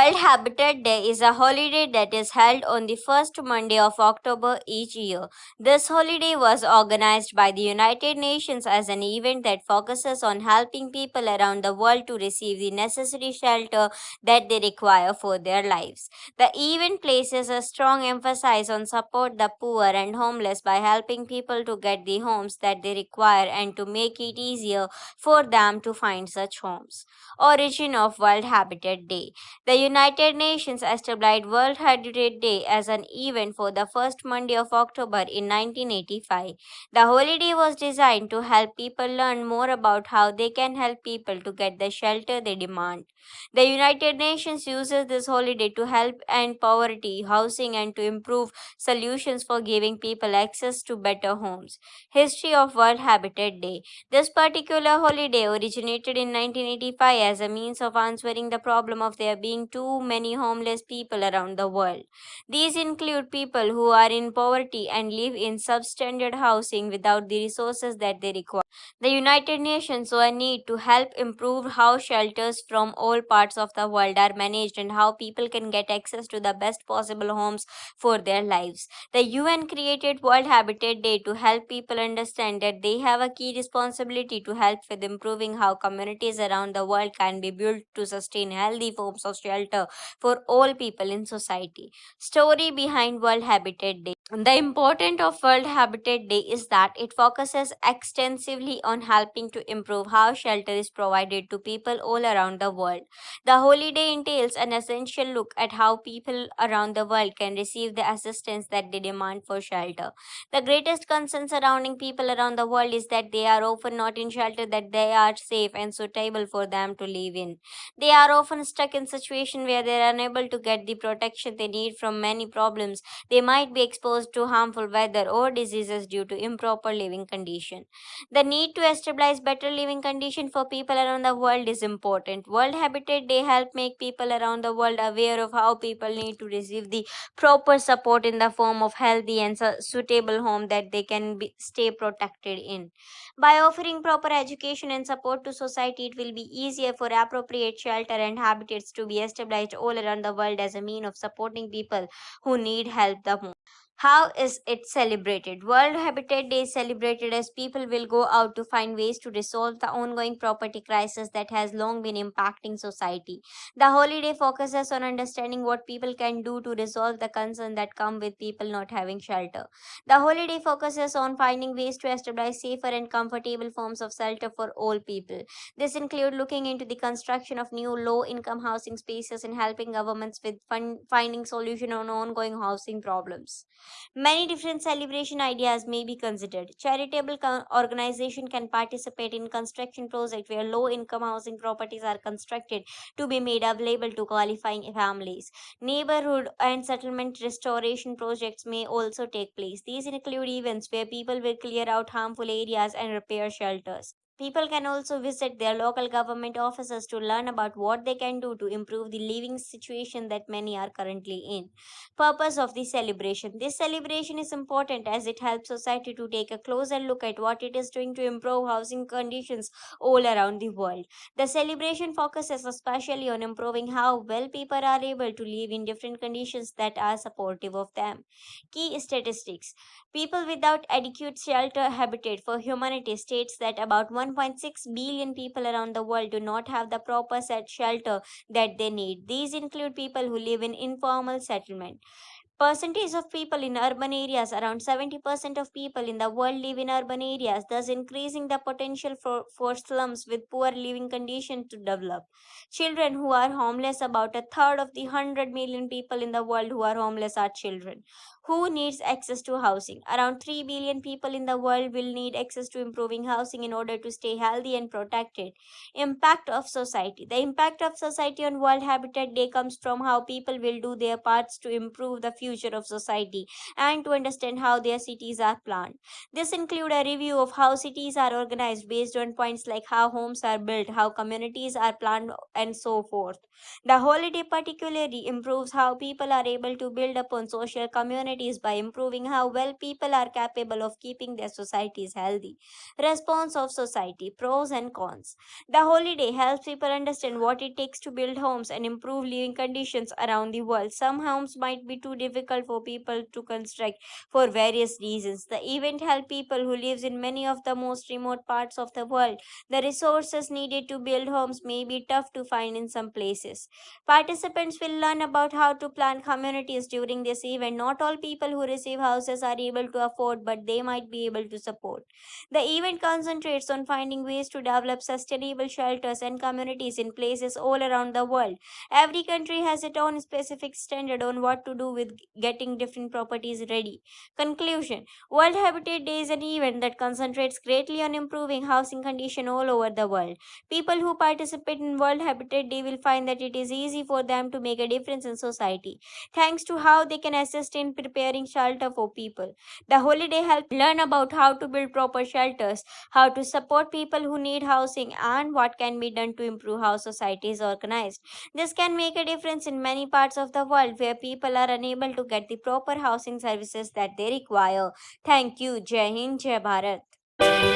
World Habitat Day is a holiday that is held on the first Monday of October each year. This holiday was organized by the United Nations as an event that focuses on helping people around the world to receive the necessary shelter that they require for their lives. The event places a strong emphasis on support the poor and homeless by helping people to get the homes that they require and to make it easier for them to find such homes. Origin of World Habitat Day. The United Nations established World Heritage Day as an event for the first Monday of October in 1985. The holiday was designed to help people learn more about how they can help people to get the shelter they demand. The United Nations uses this holiday to help end poverty, housing, and to improve solutions for giving people access to better homes. History of World Habitat Day. This particular holiday originated in 1985 as a means of answering the problem of there being too many homeless people around the world. These include people who are in poverty and live in substandard housing without the resources that they require. The United Nations saw a need to help improve how shelters from all parts of the world are managed and how people can get access to the best possible homes for their lives. The UN created World Habitat Day to help people understand that they have a key responsibility to help with improving how communities around the world can be built to sustain healthy forms of shelter for all people in society. Story behind World Habitat Day. The importance of World Habitat Day is that it focuses extensively on helping to improve how shelter is provided to people all around the world. The holiday entails an essential look at how people around the world can receive the assistance that they demand for shelter. The greatest concern surrounding people around the world is that they are often not in shelter that they are safe and suitable for them to live in. They are often stuck in situations where they are unable to get the protection they need from many problems. They might be exposed to harmful weather or diseases due to improper living conditions. The need to establish better living conditions for people around the world is important. World Habitat Day help make people around the world aware of how people need to receive the proper support in the form of healthy and suitable home that they can stay protected in. By offering proper education and support to society, it will be easier for appropriate shelter and habitats to be established all around the world as a mean of supporting people who need help the most. How is it celebrated? World Habitat Day is celebrated as people will go out to find ways to resolve the ongoing property crisis that has long been impacting society. The holiday focuses on understanding what people can do to resolve the concern that come with people not having shelter. The holiday focuses on finding ways to establish safer and comfortable forms of shelter for all people. This includes looking into the construction of new low-income housing spaces and helping governments with finding solution on ongoing housing problems. Many different celebration ideas may be considered. Charitable organization can participate in construction projects where low-income housing properties are constructed to be made available to qualifying families. Neighborhood and settlement restoration projects may also take place. These include events where people will clear out harmful areas and repair shelters. People can also visit their local government offices to learn about what they can do to improve the living situation that many are currently in. Purpose of the celebration. This celebration is important as it helps society to take a closer look at what it is doing to improve housing conditions all around the world. The celebration focuses especially on improving how well people are able to live in different conditions that are supportive of them. Key statistics. People without adequate shelter habitat for humanity states that about 1.6 billion people around the world do not have the proper set shelter that they need. These include people who live in informal settlement. Percentage of people in urban areas, around 70% of people in the world live in urban areas, thus increasing the potential for slums with poor living conditions to develop. Children who are homeless, about a third of the 100 million people in the world who are homeless are children. Who needs access to housing? Around 3 billion people in the world will need access to improving housing in order to stay healthy and protected. Impact of society. The impact of society on World Habitat Day comes from how people will do their parts to improve the future of society and to understand how their cities are planned. This include a review of how cities are organized based on points like how homes are built, how communities are planned, and so forth. The holiday particularly improves how people are able to build upon social communities by improving how well people are capable of keeping their societies healthy. Response of society, pros and cons. The holiday helps people understand what it takes to build homes and improve living conditions around the world. Some homes might be too difficult for people to construct for various reasons. The event helps people who live in many of the most remote parts of the world. The resources needed to build homes may be tough to find in some places. Participants will learn about how to plan communities during this event. Not all people who receive houses are able to afford, but they might be able to support. The event concentrates on finding ways to develop sustainable shelters and communities in places all around the world. Every country has its own specific standard on what to do with getting different properties ready. Conclusion. World Habitat Day is an event that concentrates greatly on improving housing conditions all over the world. People who participate in World Habitat Day will find that it is easy for them to make a difference in society, thanks to how they can assist in preparing shelter for people. The holiday helps learn about how to build proper shelters, how to support people who need housing, and what can be done to improve how society is organized. This can make a difference in many parts of the world where people are unable to get the proper housing services that they require. Thank you. Jai Hind, Jai Bharat.